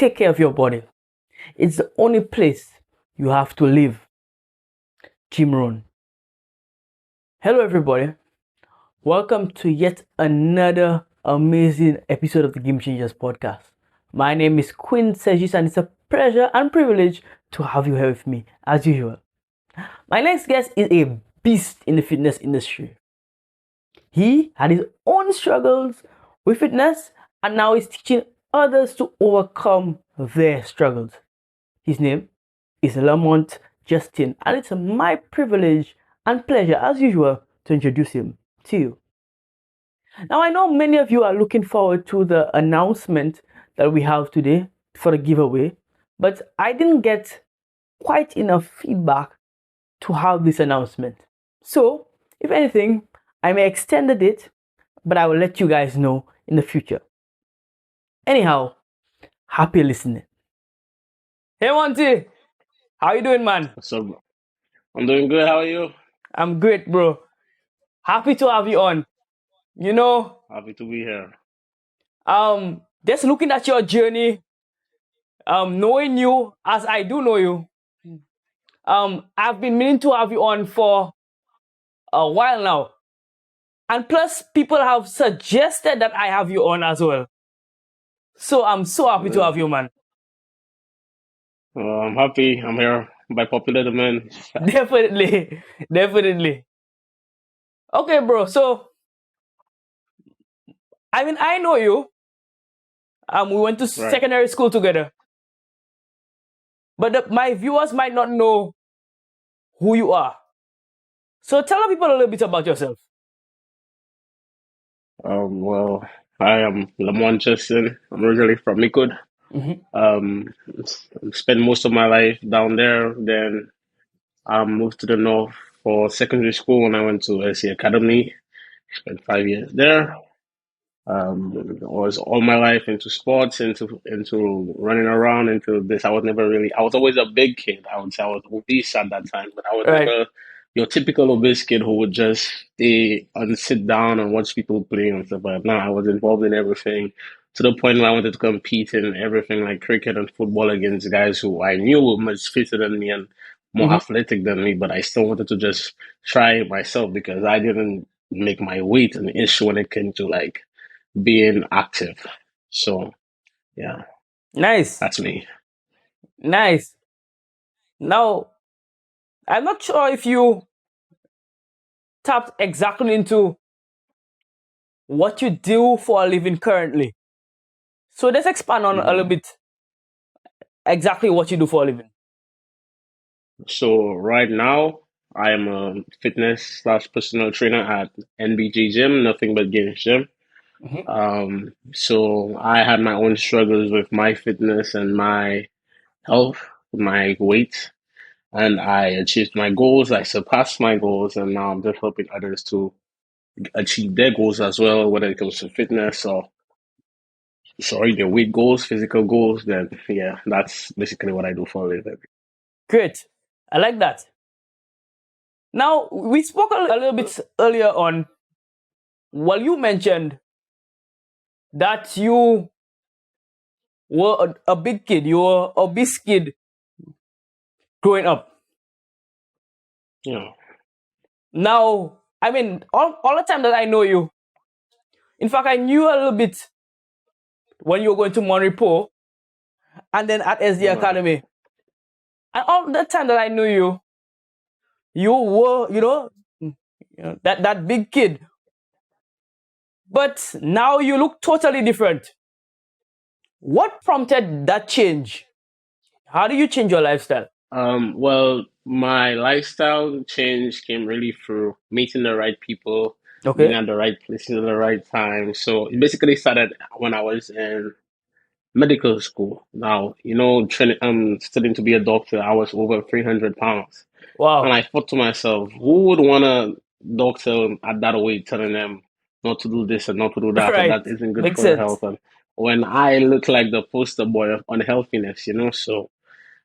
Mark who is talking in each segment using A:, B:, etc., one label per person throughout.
A: take care of your body. It's the only place you have to live. Jim Rohn. Hello everybody. Welcome to yet another amazing episode of the Game Changers podcast. My name is Quinn, and it's a pleasure and privilege to have you here with me as usual. My next guest is a beast in the fitness industry. He had his own struggles with fitness and now is teaching others to overcome their struggles. His name is Lamont Justin, and it's my privilege and pleasure as usual to introduce him to you. Now, I know many of you are looking forward to the announcement that we have today for the giveaway, but I didn't get quite enough feedback to have this announcement. So, if anything, I may extend the date, but I will let you guys know in the future. Anyhow, happy listening. Hey Monty, how you doing, man?
B: So I'm doing good. How are you?
A: I'm great, bro. Happy to have you on.
B: Happy to be here.
A: Just looking at your journey, knowing you as I do know you, I've been meaning to have you on for a while now. And plus, people have suggested that I have you on as well. So I'm so happy to have you, man.
B: I'm happy. I'm here by popular demand.
A: Definitely. Okay, bro. So, I know you. We went to secondary school together. But my viewers might not know who you are. So tell the people a little bit about yourself.
B: Well, I am Lamont Justin. I'm originally from Mikud. Spent most of my life down there. Then I moved to the north for secondary school, and I went to SC Academy. Spent 5 years there. Was all my life into sports, into running around, into this. I was always a big kid. I would say I was obese at that time, but I was never your typical obese kid who would just stay and sit down and watch people play and stuff like that. No, I was involved in everything to the point where I wanted to compete in everything like cricket and football against guys who I knew were much fitter than me and more athletic than me, but I still wanted to just try it myself because I didn't make my weight an issue when it came to like being active. So, yeah.
A: Nice.
B: That's me.
A: Nice. Now, I'm not sure if you tapped exactly into what you do for a living currently. So let's expand on a little bit exactly what you do for a living.
B: So right now, I am a fitness / personal trainer at NBG Gym, Nothing But Gains Gym. So I had my own struggles with my fitness and my health, my weight, and I achieved my goals. I surpassed my goals, and now I'm just helping others to achieve their goals as well, whether it comes to fitness or their weight goals, physical goals. Then yeah, that's basically what I do for a living.
A: Great. I like that. Now, we spoke a little bit earlier on. Well, you mentioned that you were a big kid. You were a obese kid growing up.
B: Yeah.
A: Now, all the time that I know you, in fact, I knew a little bit when you were going to Monty and then at SD Academy. And all the time that I knew you, you were, that big kid. But now you look totally different. What prompted that change? How do you change your lifestyle?
B: Well, my lifestyle change came really through meeting the right people, being
A: Okay.
B: at the right places at the right time. So it basically started when I was in medical school. Now, studying to be a doctor, I was over 300 pounds. And
A: Wow.
B: I thought to myself, who would want a doctor at that weight telling them not to do this and not to do that, and
A: Right.
B: that isn't good
A: Makes
B: for your
A: sense.
B: health? And when I look like the poster boy of unhealthiness, so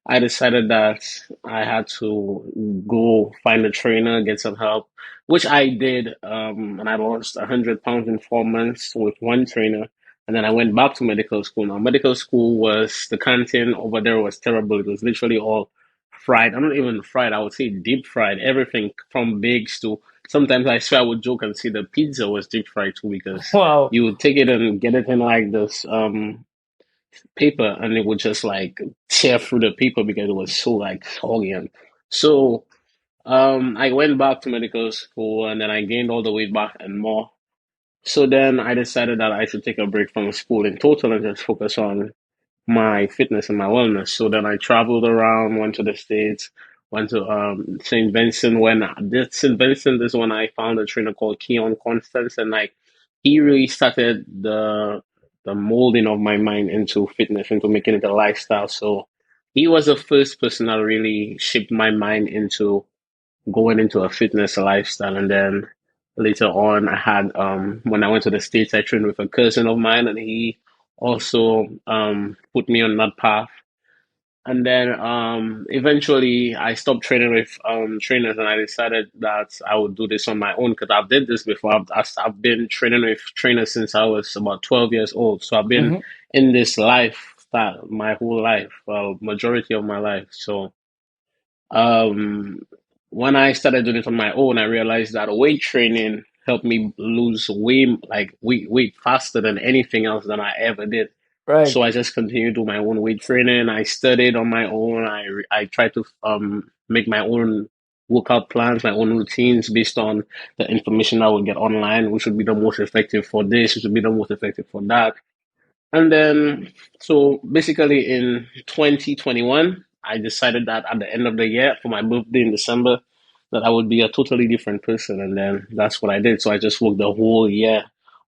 B: I decided that I had to go find a trainer, get some help, which I did. And I lost 100 pounds in 4 months with one trainer. And then I went back to medical school. Now, medical school was the canteen over there was terrible. It was literally all fried. I'm not even fried. I would say deep fried. Everything from bakes to sometimes I swear I would joke and say the pizza was deep fried too because
A: Wow.
B: you would take it and get it in like this paper and it would just like tear through the paper because it was so like soggy and so I went back to medical school and then I gained all the weight back and more. So then I decided that I should take a break from school in total and just focus on my fitness and my wellness. So then I traveled around, went to the States, went to St. Vincent. When I did St. Vincent is when I found a trainer called Keon Constance, and like he really started the molding of my mind into fitness, into making it a lifestyle. So he was the first person that really shaped my mind into going into a fitness lifestyle. And then later on, I had when I went to the States, I trained with a cousin of mine, and he also put me on that path. And then eventually, I stopped training with trainers, and I decided that I would do this on my own because I've did this before. I've been training with trainers since I was about 12 years old. So I've been
A: Mm-hmm.
B: in this lifestyle my whole life, well, majority of my life. So um, when I started doing it on my own, I realized that weight training helped me lose weight faster than anything else that I ever did.
A: Right.
B: So I just continued to do my own weight training. I studied on my own. I tried to make my own workout plans, my own routines based on the information I would get online, which would be the most effective for this, which would be the most effective for that. And then, so basically in 2021, I decided that at the end of the year, for my birthday in December, that I would be a totally different person. And then that's what I did. So I just worked the whole year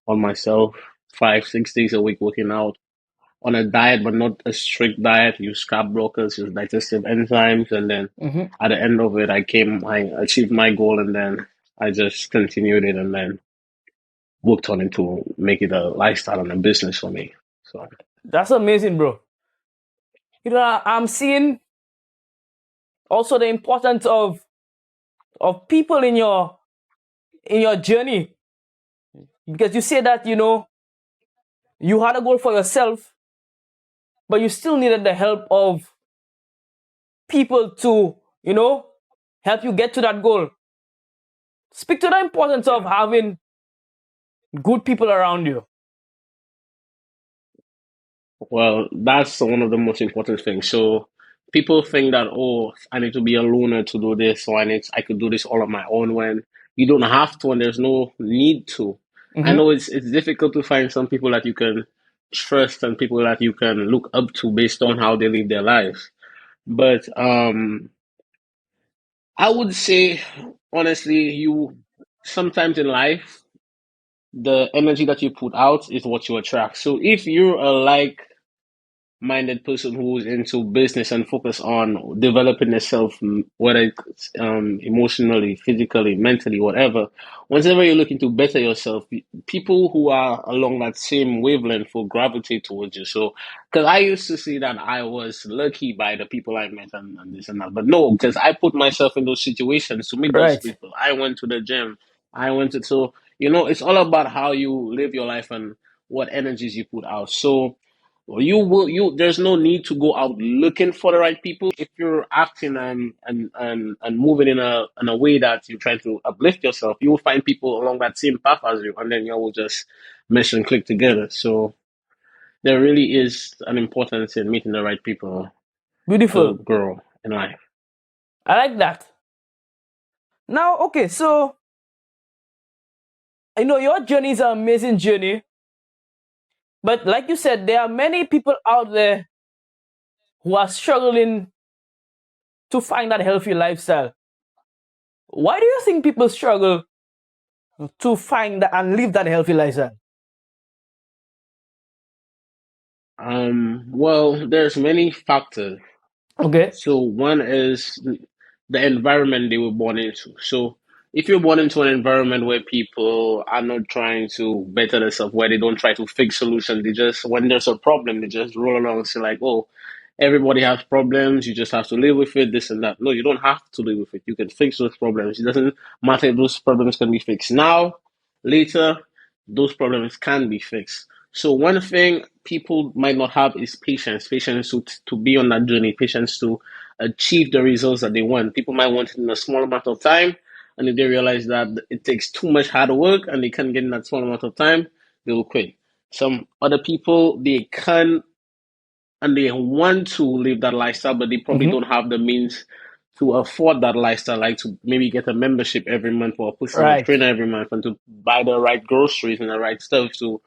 B: on myself, 5, 6 days a week working out on a diet, but not a strict diet. Use carb blockers, use digestive enzymes. And then
A: Mm-hmm.
B: at the end of it, I achieved my goal and then I just continued it and then worked on it to make it a lifestyle and a business for me. So.
A: That's amazing, bro. I'm seeing also the importance of people in your journey, because you say that you had a goal for yourself, but you still needed the help of people to help you get to that goal. Speak to the importance of having good people around you.
B: Well, that's one of the most important things. So people think that, oh, I need to be a loner to do this, so I could do this all on my own when you don't have to and there's no need to. I
A: Mm-hmm.
B: know it's difficult to find some people that you can trust and people that you can look up to based on how they live their lives. But I would say honestly, you sometimes in life, the energy that you put out is what you attract. So if you're a minded person who's into business and focus on developing themselves, whether it's emotionally, physically, mentally, whatever. Whenever you're looking to better yourself, people who are along that same wavelength will gravitate towards you. So, because I used to see that I was lucky by the people I met and this and that, but no, because I put myself in those situations to meet those
A: Right.
B: people. I went to the gym. I went to so it's all about how you live your life and what energies you put out. So well, you there's no need to go out looking for the right people. If you're acting and moving in a way that you're trying to uplift yourself, you will find people along that same path as you, and then you will just mesh and click together. So there really is an importance in meeting the right people to
A: Beautiful.
B: grow in life.
A: I like that. Now, okay, so your journey is an amazing journey, but like you said, there are many people out there who are struggling to find that healthy lifestyle. Why do you think people struggle to find that and live that healthy lifestyle?
B: Well, there's many factors.
A: Okay.
B: So one is the environment they were born into. So if you're born into an environment where people are not trying to better themselves, where they don't try to fix solutions, they just when there's a problem, they just roll along and say like, oh, everybody has problems, you just have to live with it, this and that. No, you don't have to live with it. You can fix those problems. It doesn't matter if those problems can be fixed now, later, those problems can be fixed. So one thing people might not have is patience, patience to be on that journey, patience to achieve the results that they want. People might want it in a small amount of time, and if they realize that it takes too much hard work and they can't get in that small amount of time, they will quit. Some other people, they can and they want to live that lifestyle, but they probably
A: Mm-hmm.
B: don't have the means to afford that lifestyle, like to maybe get a membership every month or a personal
A: Right.
B: trainer every month and to buy the right groceries and the right stuff to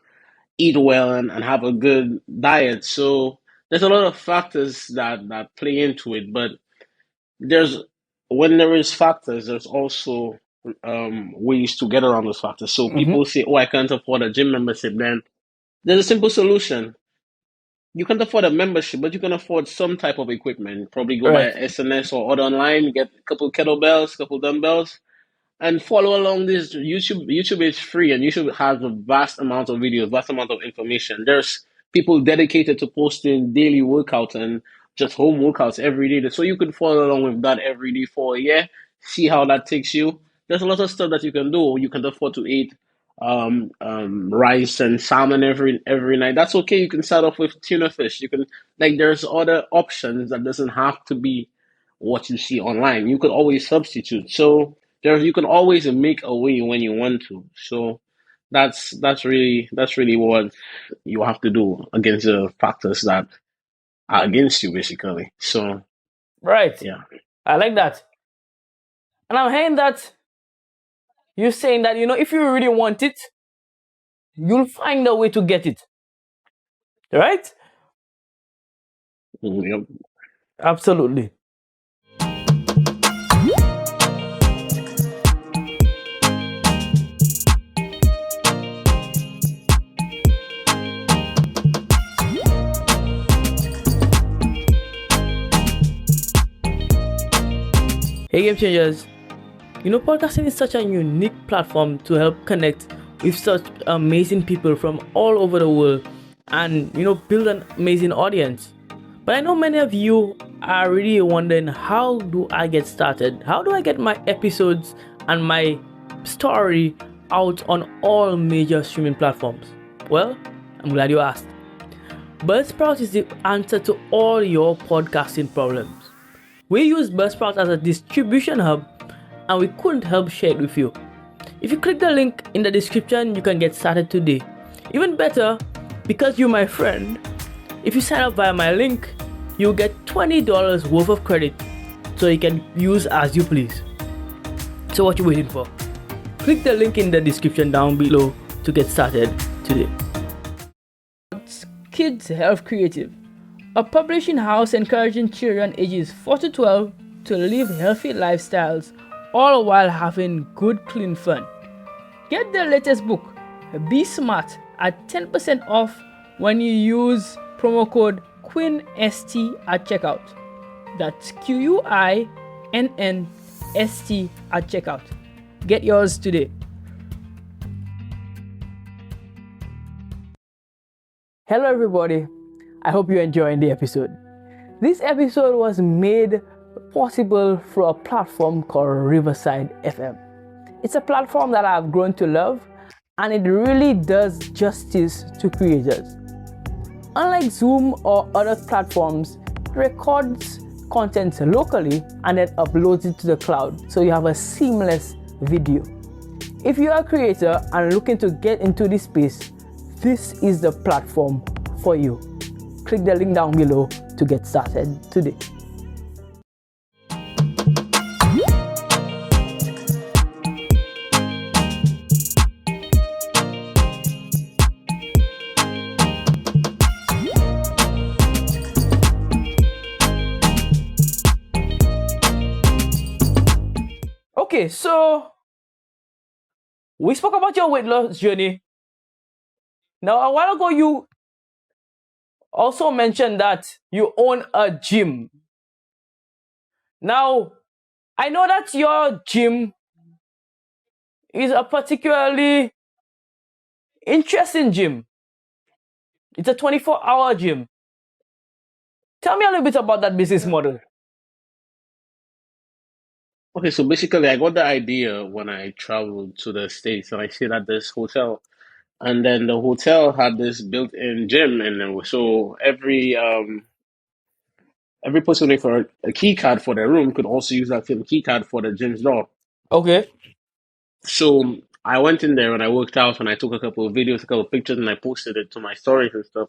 B: eat well and have a good diet. So there's a lot of factors that play into it, but there's when there is factors, there's also ways to get around those factors. So
A: Mm-hmm.
B: people say, "Oh, I can't afford a gym membership." Then there's a simple solution. You can't afford a membership, but you can afford some type of equipment. Probably go buy
A: Right.
B: SNS or order online, get a couple kettlebells, couple dumbbells, and follow along this YouTube. YouTube is free, and YouTube has a vast amount of videos, vast amount of information. There's people dedicated to posting daily workouts and just home workouts every day, so you can follow along with that every day for a year. See how that takes you. There's a lot of stuff that you can do. You can afford to eat rice and salmon every night. That's okay. You can start off with tuna fish. You can like there's other options that doesn't have to be what you see online. You could always substitute. So there you can always make a way when you want to. So that's really what you have to do against the factors that are against you basically. So
A: Right.
B: yeah.
A: I like that. And I'm hearing that you're saying that, if you really want it, you'll find a way to get it. Right?
B: Yep.
A: Absolutely. Hey, game changers. Podcasting is such a unique platform to help connect with such amazing people from all over the world and, build an amazing audience. But I know many of you are really wondering, how do I get started? How do I get my episodes and my story out on all major streaming platforms? Well, I'm glad you asked. BuzzSprout is the answer to all your podcasting problems. We use BuzzSprout as a distribution hub, and we couldn't help share it with you. If you click the link in the description, you can get started today. Even better, because you're my friend, if you sign up via my link, you'll get $20 worth of credit so you can use as you please. So what you waiting for? Click the link in the description down below to get started today. Kids Health Creative, a publishing house encouraging children ages 4 to 12 to live healthy lifestyles, all while having good, clean fun. Get the latest book, Be Smart, at 10% off when you use promo code QuinnST at checkout. That's QUINNST at checkout. Get yours today. Hello everybody, I hope you're enjoying the episode. This episode was made possible through a platform called Riverside FM. It's a platform that I've grown to love, and it really does justice to creators. Unlike Zoom or other platforms, it records content locally and then uploads it to the cloud, so you have a seamless video. If you are a creator and looking to get into this space, this is the platform for you. Click the link down below to get started today. Okay, so we spoke about your weight loss journey. Now, a while ago, you also mentioned that you own a gym. Now, I know that your gym is a particularly interesting gym. It's a 24-hour gym. Tell me a little bit about that business model.
B: Okay, so basically I got the idea when I traveled to the States and I stayed at this hotel And then the hotel had this built-in gym, and then so every person with a key card for their room could also use that same key card for the gym's door.
A: Okay.
B: So I went in there and I worked out and I took a couple of videos, a couple of pictures, and I posted it to my stories and stuff.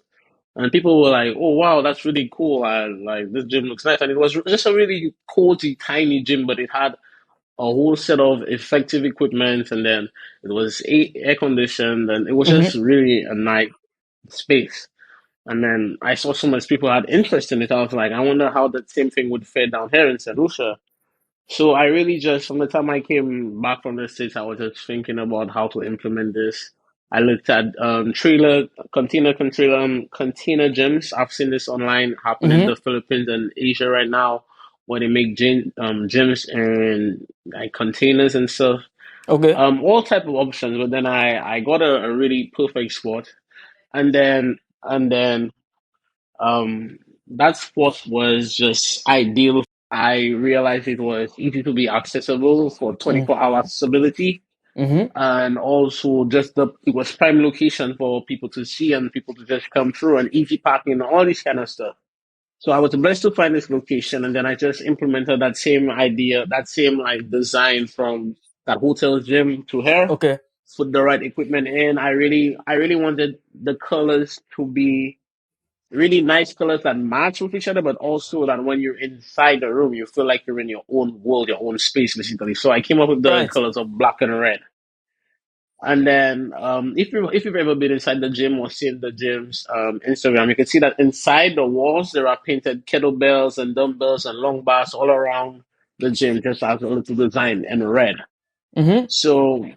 B: And people were like, "Oh wow, that's really cool! Like this gym looks nice." And it was just a really cozy, tiny gym, but it had a whole set of effective equipment, and then it was air conditioned, and it was just
A: Mm-hmm.
B: really a nice space. And then I saw so much people had interest in it. I was like, I wonder how that same thing would fare down here in St. Lucia. So I really just, from the time I came back from the States, I was just thinking about how to implement this. I looked at container gyms. I've seen this online happen in
A: Mm-hmm.
B: the Philippines and Asia right now, where they make gyms and like containers and stuff.
A: Okay.
B: All type of options. But then I got a really perfect spot, and then that spot was just ideal. I realized it was easy to be accessible for
A: Mm-hmm.
B: 24-hour accessibility,
A: Mm-hmm.
B: and also just it was prime location for people to see and people to just come through and easy parking and all this kind of stuff. So I was blessed to find this location, and then I just implemented that same idea, that same like design from that hotel gym to here.
A: Okay.
B: Put the right equipment in. I really wanted the colors to be really nice colors that match with each other, but also that when you're inside the room, you feel like you're in your own world, your own space, basically. So I came up with the
A: Right.
B: colors of black and red. And then, if you've ever been inside the gym or seen the gym's Instagram, you can see that inside the walls there are painted kettlebells and dumbbells and long bars all around the gym, just as a little design in red.
A: Mm-hmm.
B: So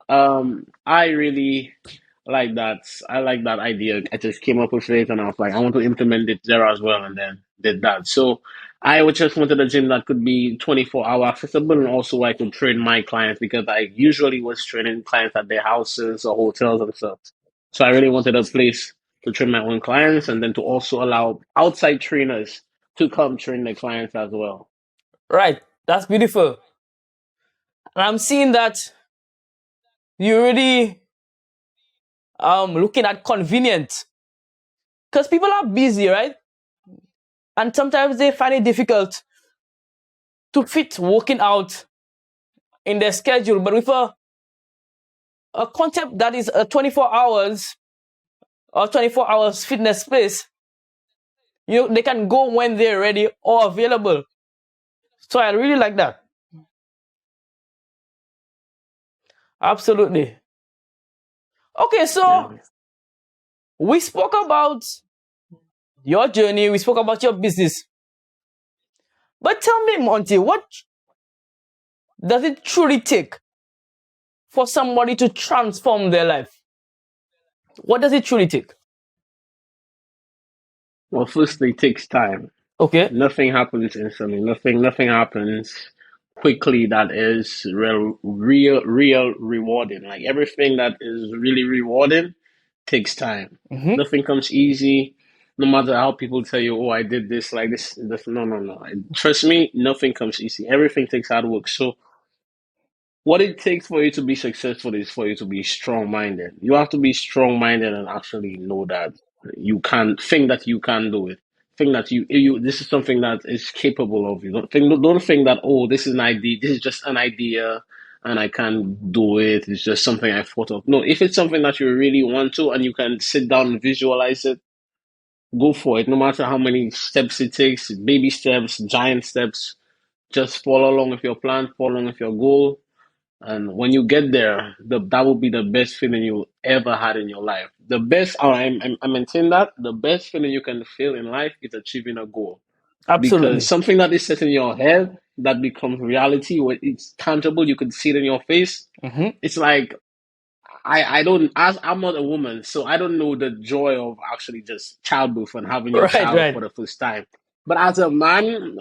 B: I really like that. I like that idea. I just came up with it and I was like, I want to implement it there as well, and then did that. So I would just wanted a gym that could be 24-hour accessible, and also I could train my clients because I usually was training clients at their houses or hotels and stuff. So I really wanted a place to train my own clients and then to also allow outside trainers to come train their clients as well.
A: Right. That's beautiful. And I'm seeing that you're really looking at convenient because people are busy, right? And sometimes they find it difficult to fit working out in their schedule. But with a concept that is a 24 hours or 24 hours fitness space, they can go when they're ready or available. So I really like that. Absolutely. Okay,
B: Yeah.
A: so we spoke about your journey, we spoke about your business. But tell me, Monty, what does it truly take for somebody to transform their life? What does it truly take?
B: Well, firstly, it takes time.
A: Okay.
B: Nothing happens instantly. Nothing happens quickly that is real rewarding. Like everything that is really rewarding takes time.
A: Mm-hmm.
B: Nothing comes easy. No matter how people tell you, "Oh, I did this like this." No, no, no. Trust me, nothing comes easy. Everything takes hard work. So what it takes for you to be successful is for you to be strong minded. You have to be strong minded and actually know that you can think that you can do it. Think that you this is something that is capable of you. Don't think that, oh, this is an idea, this is just an idea and I can't do it. It's just something I thought of. No, if it's something that you really want to and you can sit down and visualize it, go for it. No matter how many steps it takes, baby steps, giant steps, just follow along with your plan, follow along with your goal, and when you get there, that will be the best feeling you ever had in your life. The best, I maintain that the best feeling you can feel in life is achieving a goal. Because
A: Absolutely.
B: something that is set in your head that becomes reality, where it's tangible, you can see it in your face.
A: Mm-hmm.
B: It's like I don't, as I'm not a woman, so I don't know the joy of actually just childbirth and having your
A: Right,
B: child for
A: right.
B: the first time. But as a man,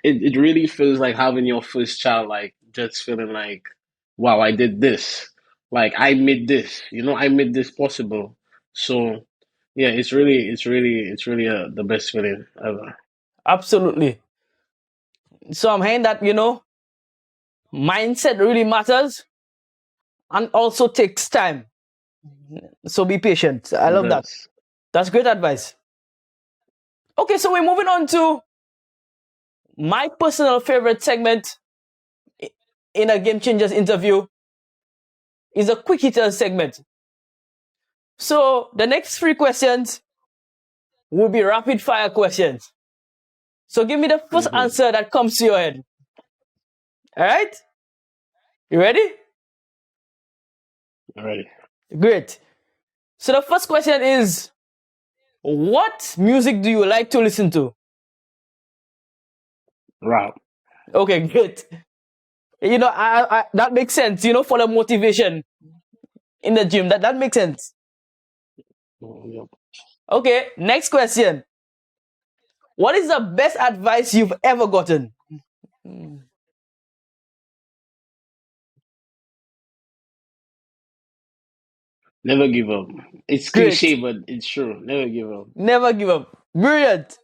B: it really feels like having your first child, like just feeling like, wow, I did this. Like I made this possible. So yeah, it's really the best feeling ever.
A: Absolutely. So I'm hearing that, mindset really matters and also takes time. So be patient. I
B: It
A: love that.
B: does.
A: That's great advice. Okay, so we're moving on to my personal favorite segment in a Game Changers interview is a quick hitter segment. So the next 3 questions will be rapid fire questions. So give me the first
B: Mm-hmm.
A: answer that comes to your head. All right? You ready?
B: Already.
A: Great. So the first question is, what music do you like to listen to?
B: Rap.
A: Okay, great. That makes sense, for the motivation in the gym. That makes sense.
B: Yep.
A: Okay, next question. What is the best advice you've ever gotten?
B: Never give up. It's
A: Great.
B: cliche, but it's true. Never give up.
A: Never give up. Brilliant.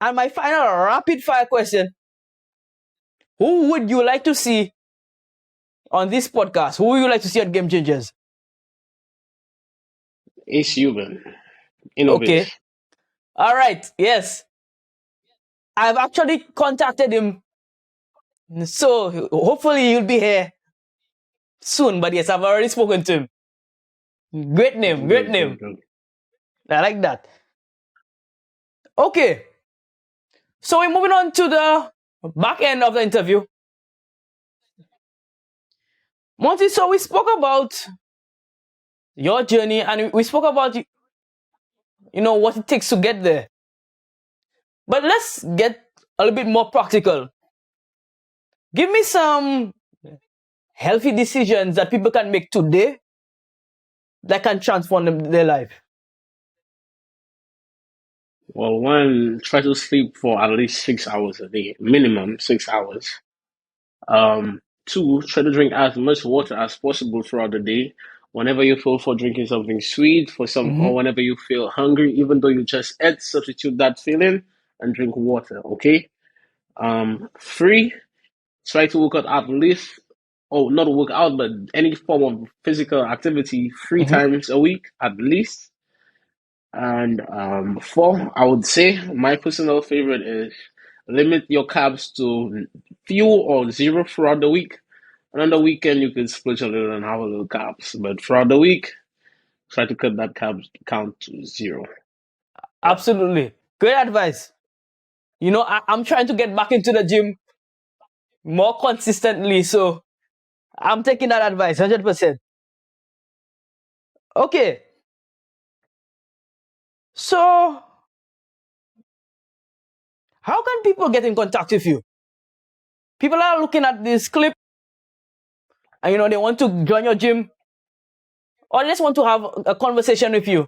A: And my final rapid fire question. Who would you like to see on this podcast? Who would you like to see at Game Changers?
B: It's human. Innovate.
A: Okay. All right. Yes. I've actually contacted him. So hopefully he'll be here soon. But yes, I've already spoken to him. Great name. Great
B: Good,
A: name.
B: good, good.
A: I like that. Okay. So we're moving on to the back end of the interview. Monty, so we spoke about your journey and we spoke about what it takes to get there. But let's get a little bit more practical. Give me some healthy decisions that people can make today that can transform their life.
B: Well, one, try to sleep for at least 6 hours a day, minimum 6 hours. Two, try to drink as much water as possible throughout the day. Whenever you feel for drinking something sweet, or
A: Mm-hmm.
B: whenever you feel hungry, even though you just ate, substitute that feeling and drink water. Okay. Three, try to work out at least, oh, not work out, but any form of physical activity three
A: Mm-hmm.
B: times a week at least. And four, I would say my personal favorite is limit your carbs to few or zero throughout the week. And on the weekend, you can split a little and have a little carbs. But throughout the week, try to cut that carbs count to zero. Yeah,
A: Absolutely. Great advice. I'm trying to get back into the gym more consistently. So I'm taking that advice 100%. Okay. So how can people get in contact with you? People are looking at this clip and they want to join your gym or they just want to have a conversation with you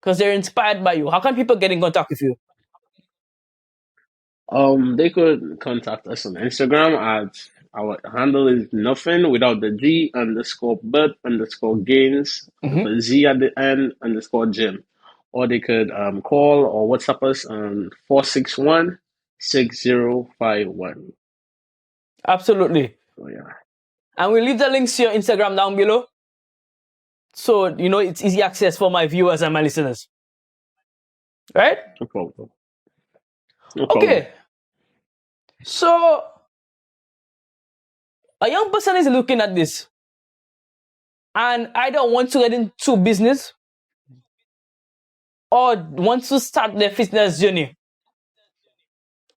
A: because they're inspired by you. How can people get in contact with you?
B: They could contact us on Instagram at our handle is nothing without the G underscore but underscore gains with
A: Mm-hmm.
B: a Z at the end underscore gym. Or they could call or WhatsApp us on 461 6051.
A: Absolutely.
B: So yeah,
A: And we'll leave the links to your Instagram down below. So, it's easy access for my viewers and my listeners. Right?
B: no problem. No problem.
A: Okay. So, a young person is looking at this and either wants to get into business or wants to start their fitness journey.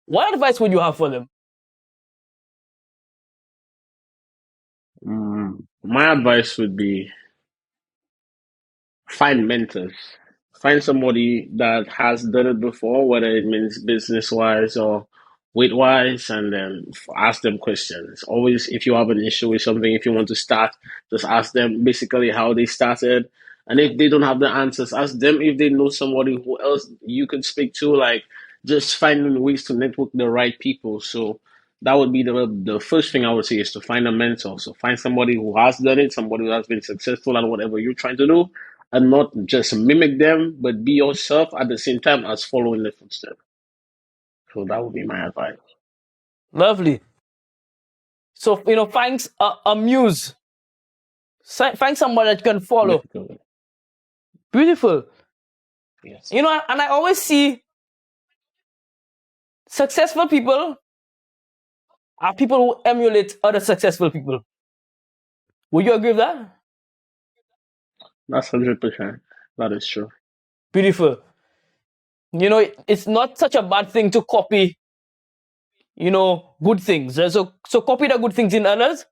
A: What advice would you have for them?
B: My advice would be find mentors. Find somebody that has done it before, whether it means business wise or weight wise, and then ask them questions. Always, if you have an issue with something, if you want to start, just ask them basically how they started. And if they don't have the answers, ask them if they know somebody who else you could speak to. Like just finding ways to network the right people. So that would be the first thing I would say is to find a mentor. So find somebody who has done it, somebody who has been successful at whatever you're trying to do, and not just mimic them, but be yourself at the same time as following the footsteps. So that would be my advice.
A: Lovely. So, find a muse, Find somebody that you can follow.
B: Difficult.
A: Beautiful.
B: Yes.
A: You know, and I always see successful people are people who emulate other successful people. Would you agree with that?
B: That's 100%. That is true.
A: Beautiful. You know, it's not such a bad thing to copy, you know, good things. So copy the good things in others,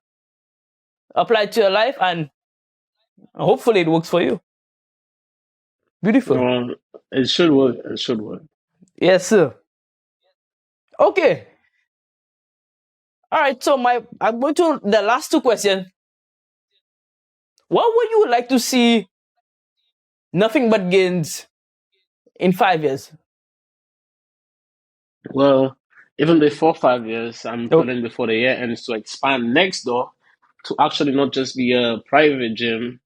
A: apply it to your life, and hopefully it works for you. Beautiful.
B: Well, it should work. It should work.
A: Yes, sir. Okay. All right. So I'm going to the last two questions. What would you like to see Nothing But Gains in 5 years?
B: Well, even before 5 years, I'm
A: Oh,
B: planning before the year ends to expand next door to actually not just be a private gym,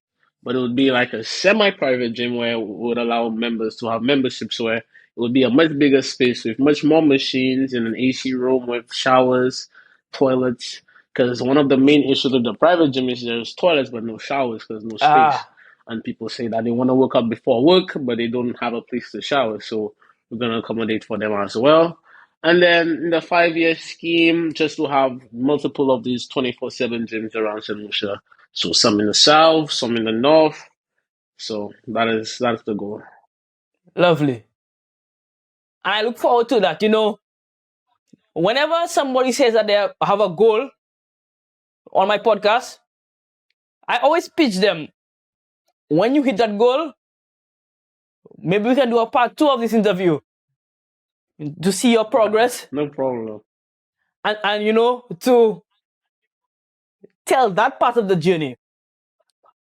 B: but it would be like a semi-private gym where we would allow members to have memberships where it would be a much bigger space with much more machines in an AC room with showers, toilets. Because one of the main issues with the private gym is there's toilets but no showers because no space.
A: ah,
B: And people say that they want to wake up before work, but they don't have a place to shower. So we're going to accommodate for them as well. And then in the 5 year scheme, just to have multiple of these 24/7 gyms around St. Lucia. So some in the south, some in the north. So that's the goal.
A: lovely. And I look forward to that. You know, whenever somebody says that they have a goal on my podcast, I always pitch them. When you hit that goal, maybe we can do a part 2 of this interview to see your progress
B: No problem.
A: and you know, to tell that part of the journey.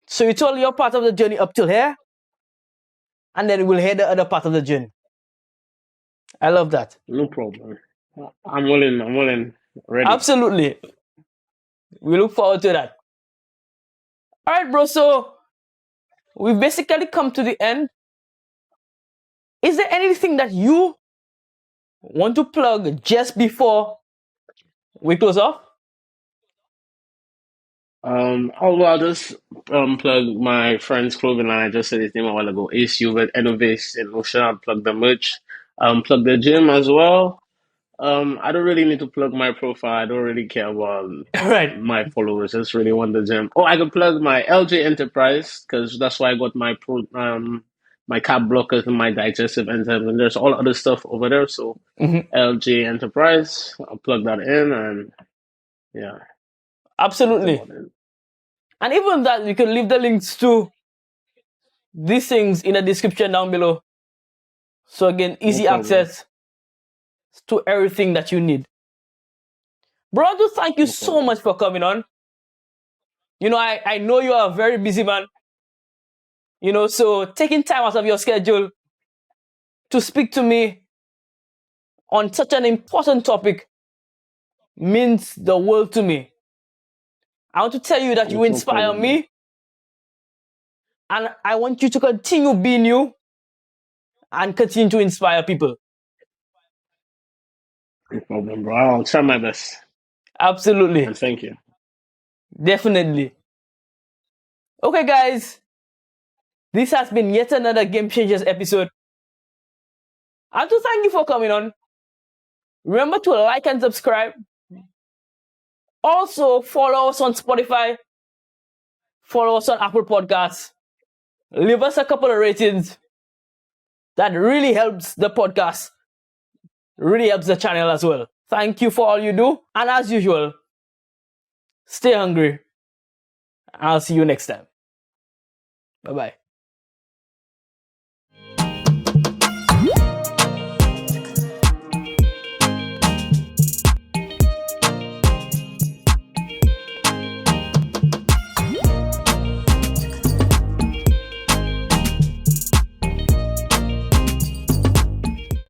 A: So you told your part of the journey up till here, and then we'll hear the other part of the journey. I love that.
B: No problem. I'm willing. I'm willing. Ready.
A: Absolutely. We look forward to that. All right, bro. So we've basically come to the end. Is there anything that you want to plug just before we close off?
B: I'll just plug my friend's clothing line. I just said his name a while ago. ACU with Innovate in Ocean. I'll plug the merch. Plug the gym as well. I don't really need to plug my profile. I don't really care about
A: Right.
B: my followers. I just really want the gym. Oh, I can plug my LJ Enterprise because that's why I got my carb blockers and my digestive enzymes, and there's all other stuff over there. So
A: Mhm.
B: LJ Enterprise, I'll plug that in, and yeah, that's
A: Absolutely.
B: about it.
A: And even that, you can leave the links to these things in the description down below. So again,
B: No
A: easy
B: problem.
A: access to everything that you need. Bro, I do thank you
B: No
A: so
B: problem.
A: much for coming on. You know, I know you are a very busy man. You know, so taking time out of your schedule to speak to me on such an important topic means the world to me. I want to tell you that you
B: It's no
A: inspire
B: problem, bro.
A: me, and I want you to continue being you and continue to inspire people.
B: No problem, bro. I'll try my best.
A: Absolutely.
B: And thank you.
A: Definitely. Okay, guys, this has been yet another Game Changers episode. I want to thank you for coming on. Remember to like and subscribe. Also, follow us on Spotify. Follow us on Apple Podcasts. Leave us a couple of ratings. That really helps the podcast. Really helps the channel as well. Thank you for all you do. And as usual, stay hungry. I'll see you next time. Bye-bye.